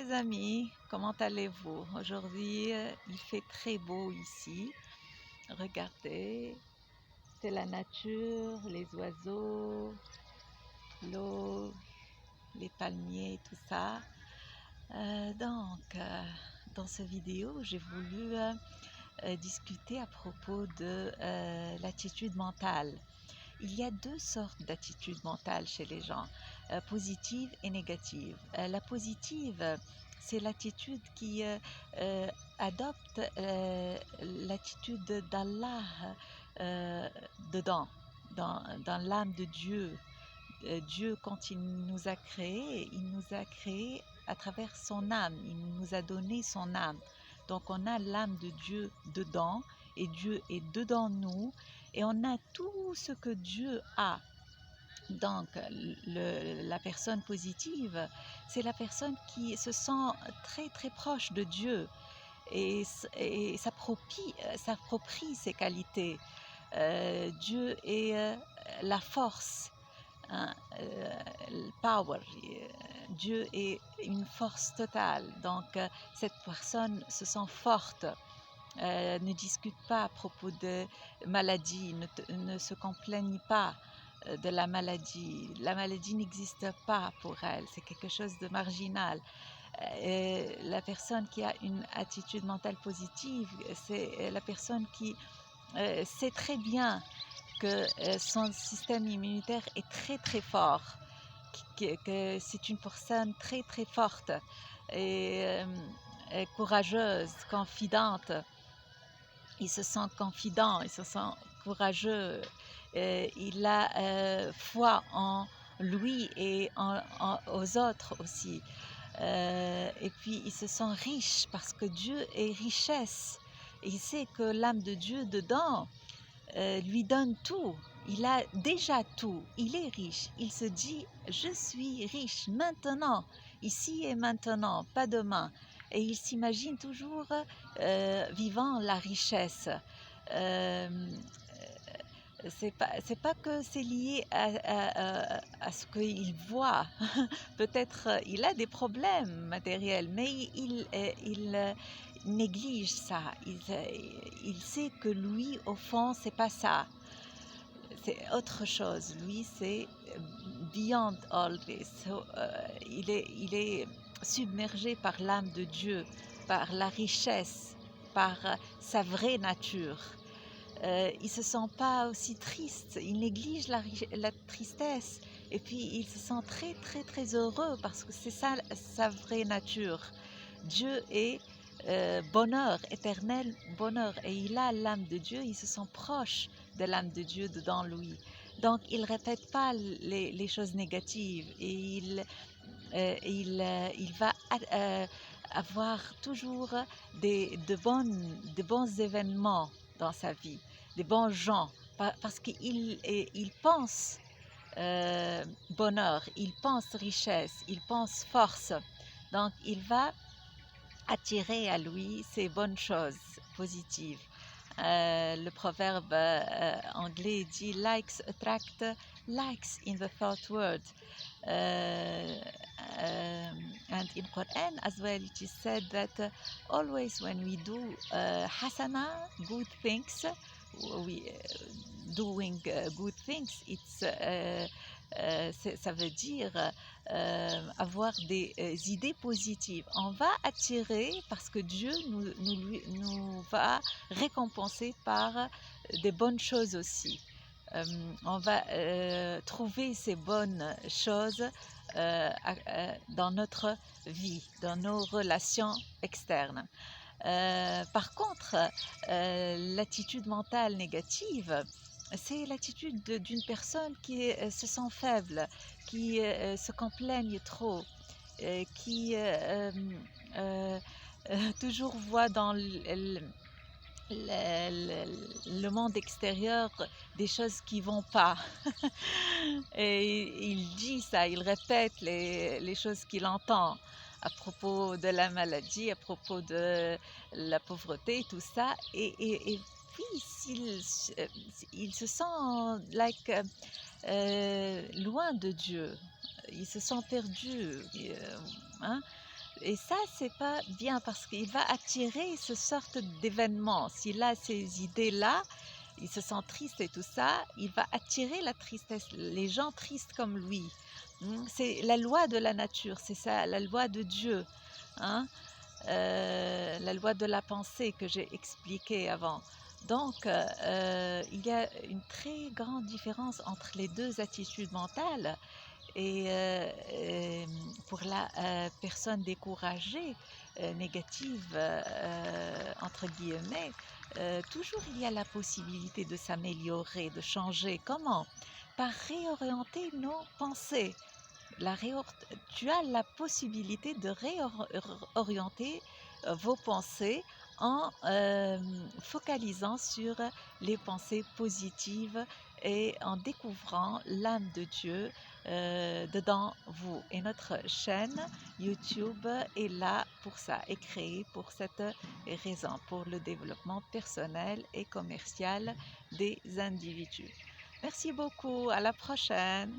mes amis, comment allez-vous? Aujourd'hui, il fait très beau ici. Regardez, c'est la nature, les oiseaux, l'eau, les palmiers, tout ça. Dans cette vidéo, j'ai voulu discuter à propos de l'attitude mentale. Il y a deux sortes d'attitudes mentales chez les gens, positive et négative. La positive, c'est l'attitude qui adopte l'attitude d'Allah euh, dedans, dans l'âme de Dieu. Dieu, quand il nous a créés, il nous a créés à travers son âme, il nous a donné son âme. Donc on a l'âme de Dieu dedans et Dieu est dedans nous et on a tout ce que Dieu a. Donc la personne positive, c'est la personne qui se sent très très proche de Dieu et s'approprie ses qualités. Dieu est la force, hein, le power. Dieu est une force totale. Donc cette personne se sent forte. Ne discute pas à propos de maladie, ne se complaigne pas de la maladie. La maladie n'existe pas pour elle, c'est quelque chose de marginal. La personne qui a une attitude mentale positive, c'est la personne qui sait très bien que son système immunitaire est très très fort, que c'est une personne très très forte et courageuse, confidente. Il se sent confident, il se sent courageux, il a foi en lui et aux autres aussi. Et puis il se sent riche parce que Dieu est richesse. Et il sait que l'âme de Dieu dedans lui donne tout. Il a déjà tout. Il est riche. Il se dit, je suis riche maintenant, ici et maintenant, pas demain. Et il s'imagine toujours vivant la richesse. Euh, c'est pas que c'est lié à ce qu'il voit. Peut-être il a des problèmes matériels, mais il néglige ça. Il sait que lui, au fond, c'est pas ça. C'est autre chose. Lui, c'est beyond all this. So, il est submergé par l'âme de Dieu, par la richesse, par sa vraie nature. Il se sent pas aussi triste, il néglige la tristesse et puis il se sent très très très heureux parce que c'est ça sa vraie nature. Dieu est bonheur, éternel bonheur et il a l'âme de Dieu, il se sent proche de l'âme de Dieu dedans lui. Donc il répète pas les choses négatives et il va avoir toujours de bons événements dans sa vie, des bons gens, parce qu'il pense bonheur, il pense richesse, il pense force. Donc il va attirer à lui ces bonnes choses positives. Le proverbe anglais dit likes attract likes in the thought world. And in Quran as well it is said that always when we do hasana, good things, we doing good things, ça veut dire avoir des idées positives. On va attirer parce que Dieu nous va récompenser par des bonnes choses aussi. On va trouver ces bonnes choses dans notre vie, dans nos relations externes. Par contre, l'attitude mentale négative, c'est l'attitude d'une personne qui se sent faible, qui se complaigne trop, qui toujours voit dans le monde extérieur des choses qui ne vont pas. Et il dit ça, il répète les choses qu'il entend à propos de la maladie, à propos de la pauvreté, tout ça. Et puis, il se sent loin de Dieu, il se sent perdu. Hein? Et ça, c'est pas bien parce qu'il va attirer ce sorte d'événement. S'il a ces idées-là, il se sent triste et tout ça, il va attirer la tristesse, les gens tristes comme lui. C'est la loi de la nature, c'est ça, la loi de Dieu, hein. La loi de la pensée que j'ai expliquée avant. Donc, il y a une très grande différence entre les deux attitudes mentales. Et pour la personne découragée, négative, entre guillemets, toujours il y a la possibilité de s'améliorer, de changer. Comment? Par réorienter nos pensées. Tu as la possibilité de réorienter vos pensées en focalisant sur les pensées positives et en découvrant l'âme de Dieu dedans vous. Et notre chaîne YouTube est là pour ça, est créée pour cette raison, pour le développement personnel et commercial des individus. Merci beaucoup, à la prochaine.